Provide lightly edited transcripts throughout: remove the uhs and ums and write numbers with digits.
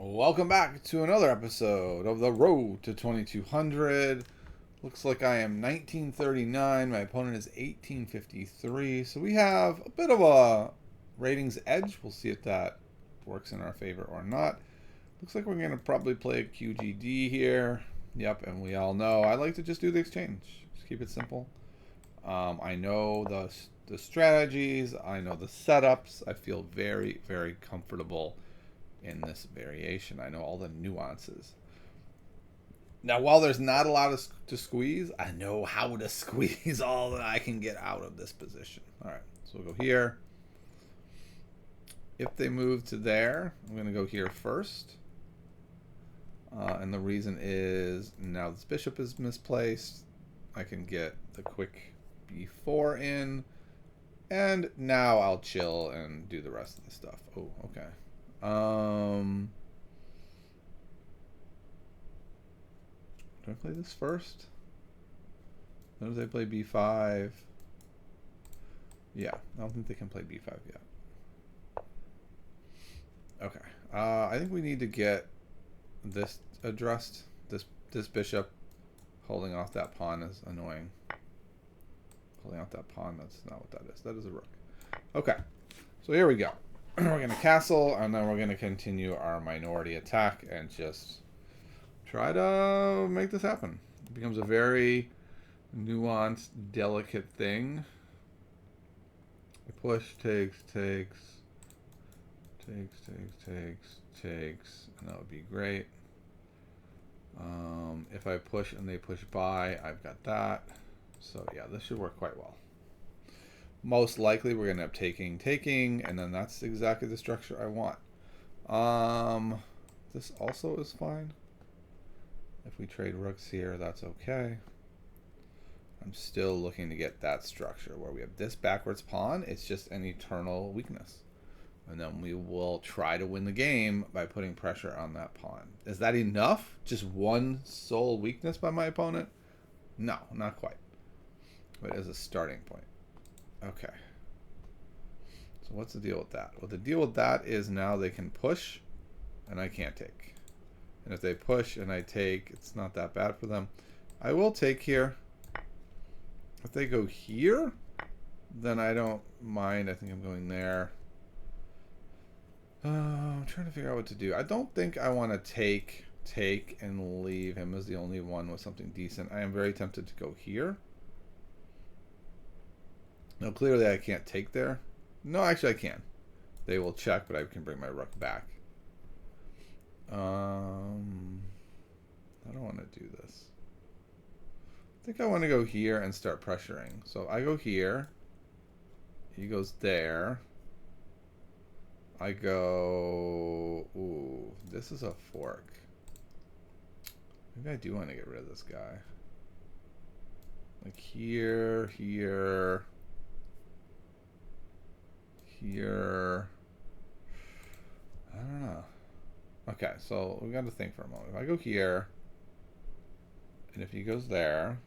Welcome back to another episode of The Road to 2200. Looks like I am 1939. My opponent is 1853. So we have a bit of a ratings edge. We'll see if that works in our favor or not. Looks like we're going to probably play a QGD here. Yep, and we all know I like to just do the exchange. Just keep it simple. I know the strategies. I know the setups. I feel very, very comfortable in this variation. I know all the nuances. Now, while there's not a lot to squeeze, I know how to squeeze all that I can get out of this position. All right, so we'll go here. If they move to there, I'm going to go here first. And the reason is now this bishop is misplaced. I can get the quick b4 in. And now I'll chill and do the rest of the stuff. Oh, okay. Do I play this first? Notice they play b5. Yeah, I don't think they can play b5 yet. Okay. I think we need to get this addressed. This bishop holding off that pawn is annoying. Holding off that pawn, that's not what that is. That is a rook. Okay. So here we go. We're going to castle, and then we're going to continue our minority attack and just try to make this happen. It becomes a very nuanced, delicate thing. Push, takes, and that would be great. If I push and they push by, I've got that. So yeah, this should work quite well. Most likely we're going to end up taking, and then that's exactly the structure I want. This also is fine. If we trade rooks here, that's okay. I'm still looking to get that structure where we have this backwards pawn. It's just an eternal weakness. And then we will try to win the game by putting pressure on that pawn. Is that enough? Just one sole weakness by my opponent? No, not quite. But as a starting point. Okay. So what's the deal with that? Well, the deal with that is now they can push, and I can't take. And if they push and I take, it's not that bad for them. I will take here. If they go here, then I don't mind. I think I'm going there. I'm trying to figure out what to do. I don't think I want to take and leave him as the only one with something decent. I am very tempted to go here. No, clearly I can't take there. No, actually I can. They will check, but I can bring my rook back. I don't want to do this. I think I want to go here and start pressuring. So I go here. He goes there. I go... Ooh, this is a fork. Maybe I do want to get rid of this guy. Like here, here... Here... I don't know. Okay, so we got to think for a moment. If I go here, and if he goes there,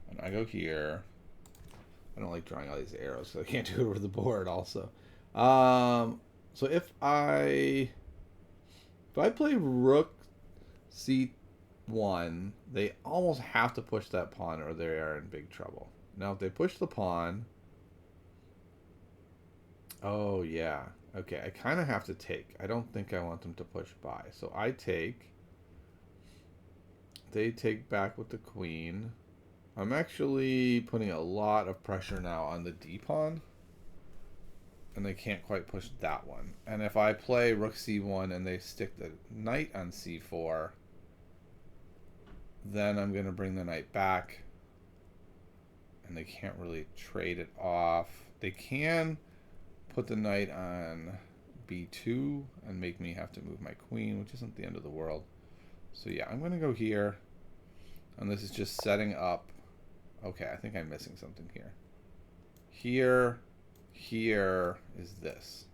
and I go here... I don't like drawing all these arrows, so I can't do it over the board also. So if I play rook c1, they almost have to push that pawn or they are in big trouble. Now if they push the pawn, oh yeah, okay, I kind of have to take. I don't think I want them to push by, so I take. They take back with the queen. I'm actually putting a lot of pressure now on the d pawn. And they can't quite push that one. And if I play rook c1 and they stick the knight on c4, then I'm going to bring the knight back. And they can't really trade it off. They can put the knight on b2 and make me have to move my queen, which isn't the end of the world. So yeah, I'm going to go here. And this is just setting up. Okay, I think I'm missing something here. Here is this.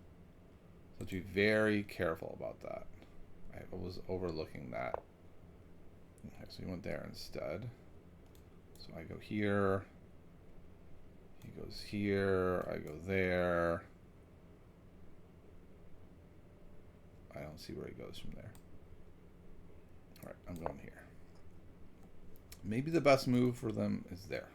So to be very careful about that. I was overlooking that. Okay, so we went there instead. So I go here. He goes here. I go there. I don't don't see where he goes from there. All right, I'm going here. Maybe the best move for them is there.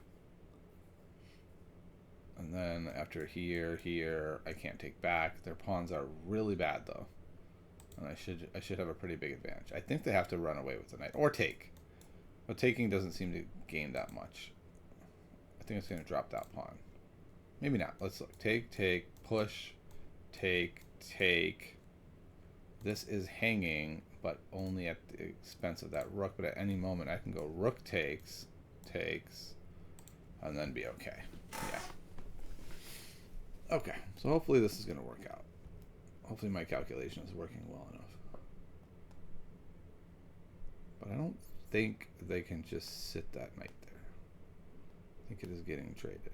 And then after here, I can't take back. Their pawns are really bad though. And I should have a pretty big advantage. I think they have to run away with the knight or take. But taking doesn't seem to gain that much. I think it's going to drop that pawn. Maybe not. Let's look. Take, push, take. This is hanging, but only at the expense of that rook. But at any moment, I can go rook takes, and then be okay. Yeah. Okay, so hopefully this is going to work out. Hopefully my calculation is working well enough. But I don't think they can just sit that knight there. I think it is getting traded.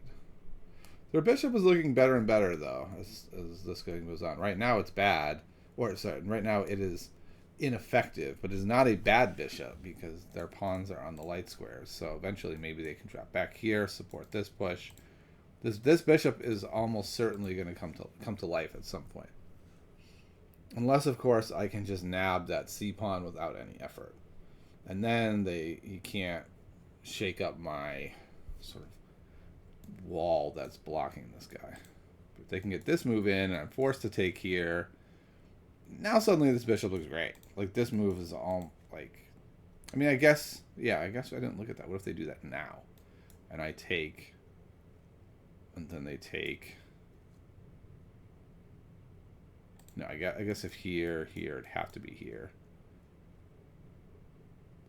Their bishop is looking better and better, though, as this game goes on. Right now it's bad. Or, sorry, right now it is ineffective, but is not a bad bishop because their pawns are on the light squares. So eventually maybe they can drop back here, support this push. This bishop is almost certainly going to come to life at some point. Unless, of course, I can just nab that c pawn without any effort. And then he can't shake up my sort of wall that's blocking this guy. But if they can get this move in, and I'm forced to take here, now suddenly this bishop looks great. Like, this move is all, like... I mean, I guess I didn't look at that. What if they do that now? And I take... And then they take... No, I guess if here, it'd have to be here.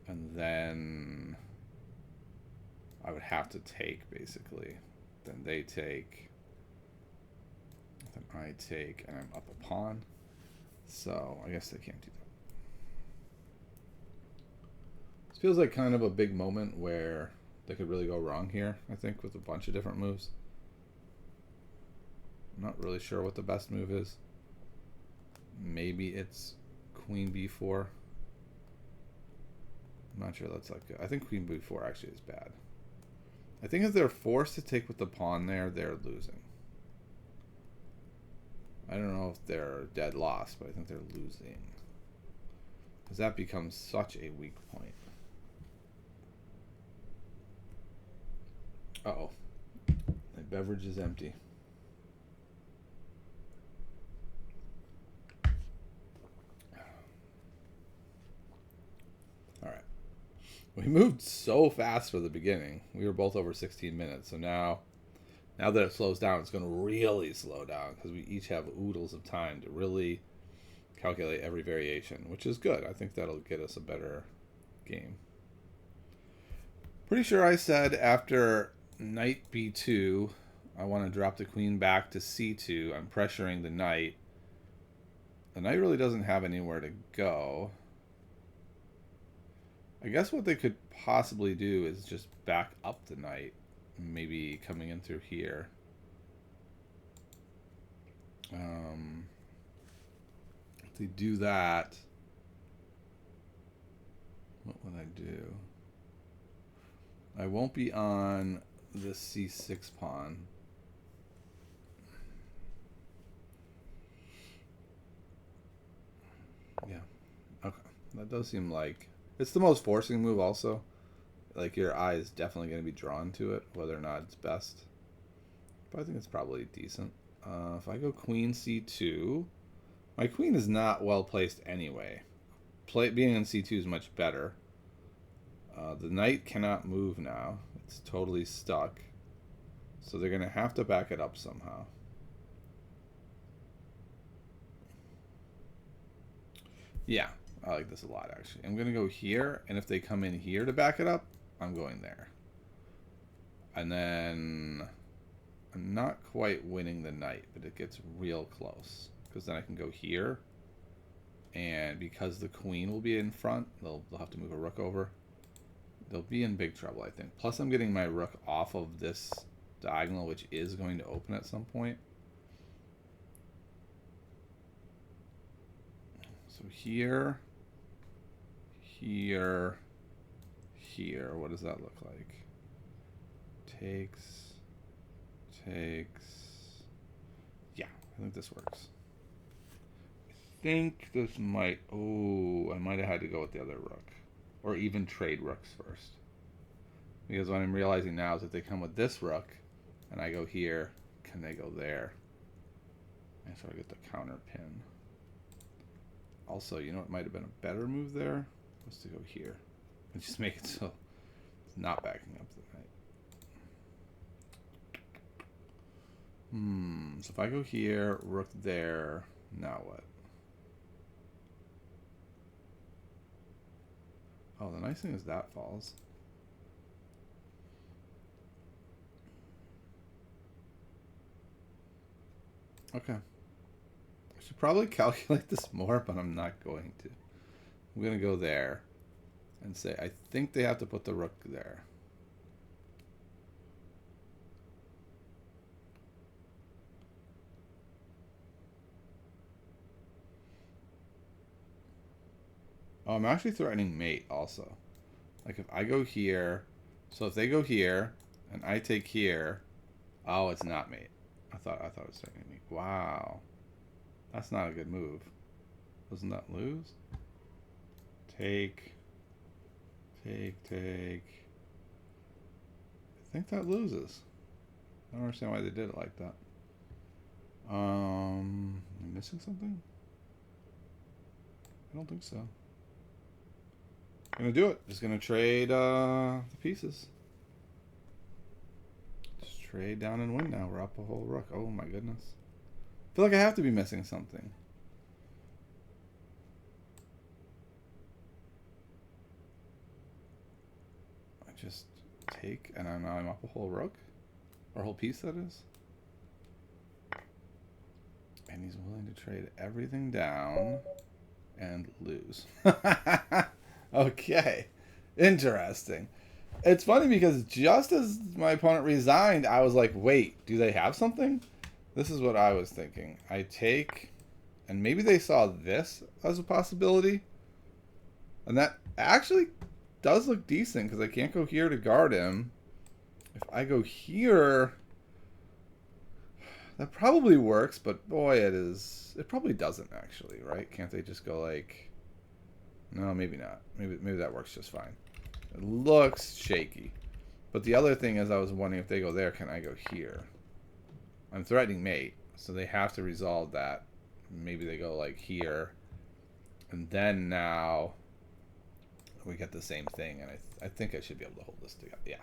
And then I would have to take, basically. Then they take. Then I take, and I'm up a pawn. So I guess they can't do that. This feels like kind of a big moment where they could really go wrong here, I think, with a bunch of different moves. I'm not really sure what the best move is. Maybe it's queen b4. I'm not sure that's like good. I think queen b4 actually is bad. I think if they're forced to take with the pawn there, they're losing. I don't know if they're dead lost, but I think they're losing. Because that becomes such a weak point. Uh-oh. The beverage is empty. We moved so fast for the beginning. We were both over 16 minutes. So now that it slows down, it's going to really slow down because we each have oodles of time to really calculate every variation, which is good. I think that'll get us a better game. Pretty sure I said after knight b2, I want to drop the queen back to c2. I'm pressuring the knight. The knight really doesn't have anywhere to go. I guess what they could possibly do is just back up the knight, maybe coming in through here. If they do that, what would I do? I won't be on the c6 pawn. Yeah, okay. That does seem like... It's the most forcing move also. Like, your eye is definitely going to be drawn to it, whether or not it's best. But I think it's probably decent. If I go queen c2, my queen is not well placed anyway. Being on c2 is much better. The knight cannot move now. It's totally stuck. So they're going to have to back it up somehow. Yeah. I like this a lot, actually. I'm going to go here, and if they come in here to back it up, I'm going there. And then I'm not quite winning the knight, but it gets real close. Because then I can go here, and because the queen will be in front, they'll have to move a rook over. They'll be in big trouble, I think. Plus, I'm getting my rook off of this diagonal, which is going to open at some point. So here... Here, what does that look like? Takes. Yeah, I think this works. I think this might... Oh, I might have had to go with the other rook. Or even trade rooks first. Because what I'm realizing now is if they come with this rook, and I go here, can they go there? And so I get the counter pin. Also, you know what might have been a better move there? Was to go here. And just make it so it's not backing up the knight. So if I go here, rook there, now what? Oh, the nice thing is that falls. Okay. I should probably calculate this more, but I'm not going to. I'm going to go there and say, I think they have to put the rook there. Oh, I'm actually threatening mate also. Like if I go here, so if they go here and I take here, oh, it's not mate. I thought it was threatening me. Wow. That's not a good move. Doesn't that lose? Take. I think that loses. I don't understand why they did it like that. Am I missing something? I don't think so. I'm gonna do it. Just gonna trade the pieces. Just trade down and win now. We're up a whole rook. Oh my goodness. I feel like I have to be missing something. I just take and now I'm up a whole rook. Or a whole piece, that is. And he's willing to trade everything down and lose. Okay. Interesting. It's funny because just as my opponent resigned, I was like, wait, do they have something? This is what I was thinking. I take, and maybe they saw this as a possibility. And that actually does look decent because I can't go here to guard him. If I go here, that probably works, but boy, it probably doesn't actually, right? Can't they just go like, no, maybe not. Maybe that works just fine. It looks shaky. But the other thing is I was wondering if they go there, can I go here? I'm threatening mate, so they have to resolve that. Maybe they go like here. And then now we get the same thing, and I think I should be able to hold this together. Yeah.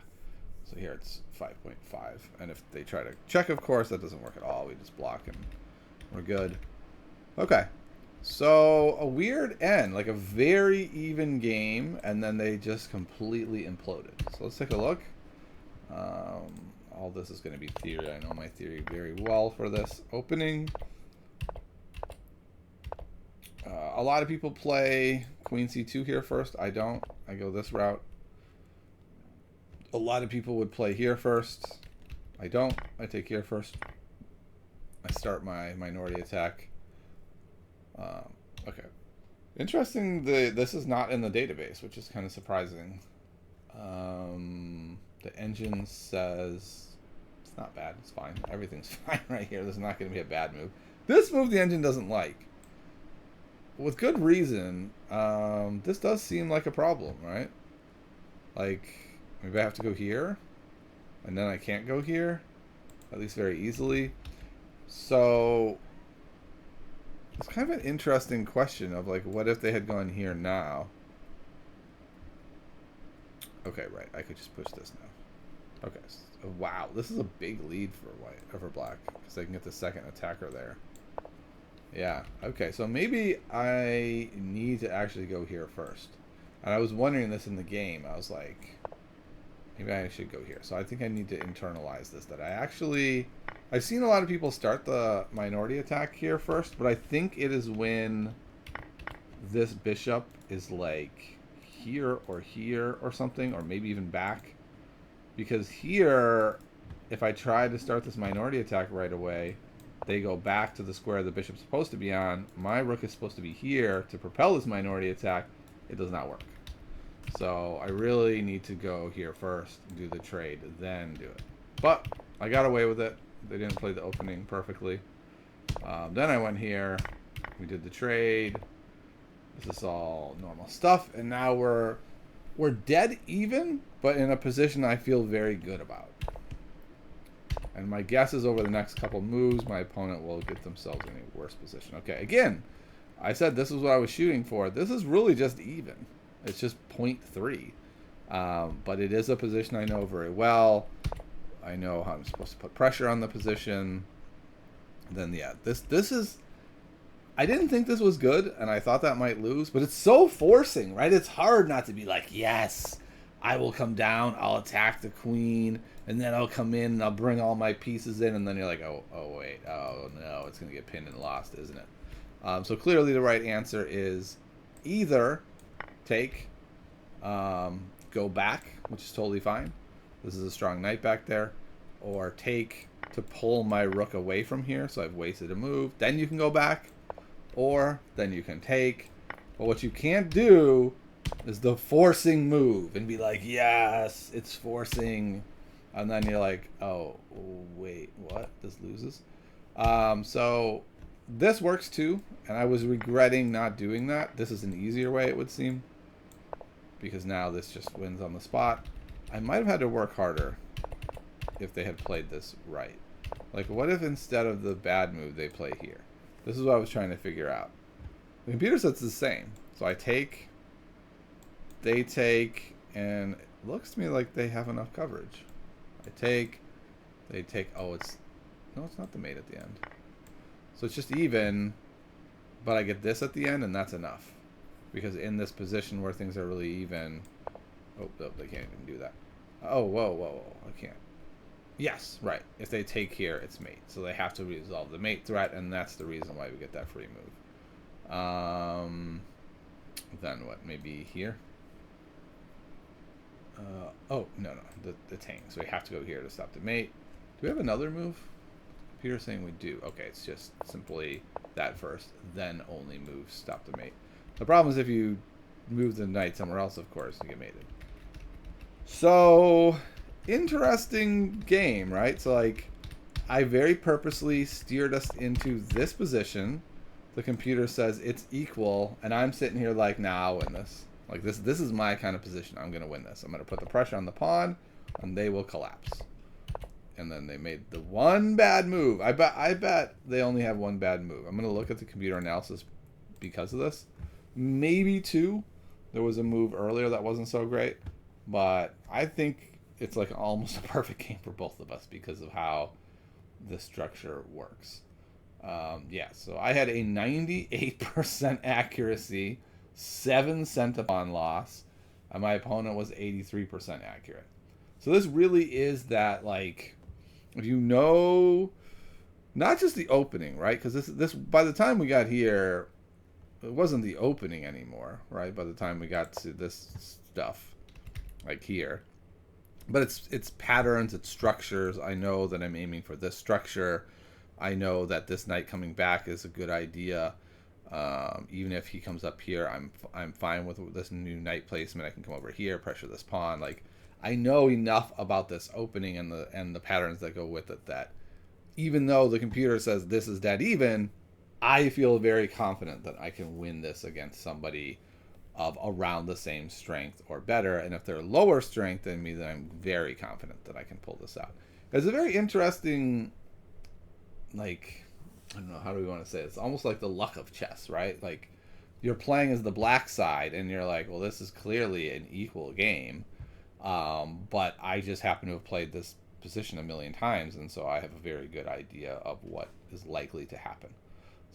So here it's 5.5. And if they try to check, of course, that doesn't work at all. We just block and we're good. Okay. So a weird end, like a very even game, and then they just completely imploded. So let's take a look. All this is going to be theory. I know my theory very well for this opening. A lot of people play Queen C2 here first. I don't. I go this route. A lot of people would play here first. I don't. I take here first. I start my minority attack. Okay. Interesting, this is not in the database, which is kind of surprising. The engine says it's not bad. It's fine. Everything's fine right here. This is not going to be a bad move. This move the engine doesn't like. With good reason. This does seem like a problem, right? Like, maybe I have to go here, and then I can't go here, at least very easily. So it's kind of an interesting question of like, what if they had gone here now? Okay, right. I could just push this now. Okay. So, wow, this is a big lead for white or for black because they can get the second attacker there. Yeah. Okay. So maybe I need to actually go here first. And I was wondering this in the game. I was like, maybe I should go here. So I think I need to internalize this. That I've seen a lot of people start the minority attack here first, but I think it is when this bishop is like here or something, or maybe even back. Because here, if I try to start this minority attack right away, they go back to the square the bishop's supposed to be on. My rook is supposed to be here to propel this minority attack. It does not work. So I really need to go here first, do the trade, then do it. But I got away with it. They didn't play the opening perfectly. Then I went here, We did the trade. This is all normal stuff, and now we're dead even, but in a position I feel very good about. And my guess is over the next couple moves, my opponent will get themselves in a worse position. Okay, again, I said this is what I was shooting for. This is really just even. It's just 0.3. But it is a position I know very well. I know how I'm supposed to put pressure on the position. Then, yeah, this is... I didn't think this was good, and I thought that might lose, but it's so forcing, right? It's hard not to be like, yes, I will come down, I'll attack the queen, and then I'll come in and I'll bring all my pieces in, and then you're like, oh wait, oh no, it's going to get pinned and lost, isn't it? So clearly the right answer is either take, go back, which is totally fine. This is a strong knight back there, or take to pull my rook away from here, so I've wasted a move. Then you can go back. Or then you can take. But what you can't do is the forcing move and be like, yes, it's forcing. And then you're like, oh, wait, what? This loses? So this works too. And I was regretting not doing that. This is an easier way, it would seem. Because now this just wins on the spot. I might have had to work harder if they had played this right. Like, what if instead of the bad move, they play here? This is what I was trying to figure out. The computer says it's the same. So I take, they take, and it looks to me like they have enough coverage. I take, they take, oh, it's, no, it's not the mate at the end. So it's just even, but I get this at the end, and that's enough. Because in this position where things are really even, oh, they can't even do that. Oh, whoa, I can't. Yes, right. If they take here, it's mate. So they have to resolve the mate threat, and that's the reason why we get that free move. Then what? Maybe here? Oh, no. The tang. So we have to go here to stop the mate. Do we have another move? Computer's saying we do. Okay, it's just simply that first, then only move stop the mate. The problem is if you move the knight somewhere else, of course, you get mated. So... interesting game, right? So like I very purposely steered us into this position. The computer says it's equal, and I'm sitting here like, nah, I'll win this. Like this is my kind of position. I'm gonna win this. I'm gonna put the pressure on the pawn, and they will collapse. And then they made the one bad move. I bet they only have one bad move. I'm gonna look at the computer analysis because of this. Maybe two. There was a move earlier that wasn't so great, but I think it's like almost a perfect game for both of us because of how the structure works. Yeah, so I had a 98% accuracy, 7 cent-upon loss, and my opponent was 83% accurate. So this really is that, like, if you know, not just the opening, right? Because this by the time we got here, it wasn't the opening anymore, right? By the time we got to this stuff, like here. But it's patterns, it's structures. I know that I'm aiming for this structure. I know that this knight coming back is a good idea. Even if he comes up here, I'm fine with this new knight placement. I can come over here, pressure this pawn. Like I know enough about this opening and the patterns that go with it that even though the computer says this is dead even, I feel very confident that I can win this against somebody of around the same strength or better. And if they're lower strength than me, then I'm very confident that I can pull this out. It's a very interesting, like, I don't know, how do we want to say it? It's almost like the luck of chess, right? Like, you're playing as the black side, and you're like, well, this is clearly an equal game. But I just happen to have played this position a million times, and so I have a very good idea of what is likely to happen.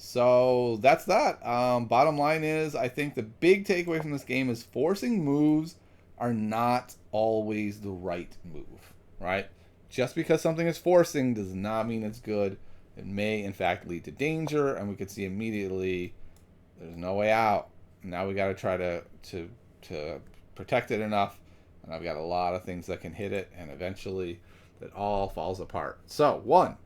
So that's that. Bottom line is, I think the big takeaway from this game is forcing moves are not always the right move, right? Just because something is forcing does not mean it's good. It may, in fact, lead to danger, and we could see immediately there's no way out. Now we got to try to protect it enough, and I've got a lot of things that can hit it, and eventually it all falls apart. So, 1,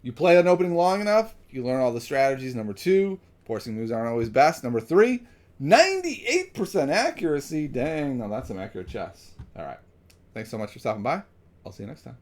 you play an opening long enough, you learn all the strategies. Number 2, forcing moves aren't always best. Number 3, 98% accuracy. Dang, now that's some accurate chess. All right. Thanks so much for stopping by. I'll see you next time.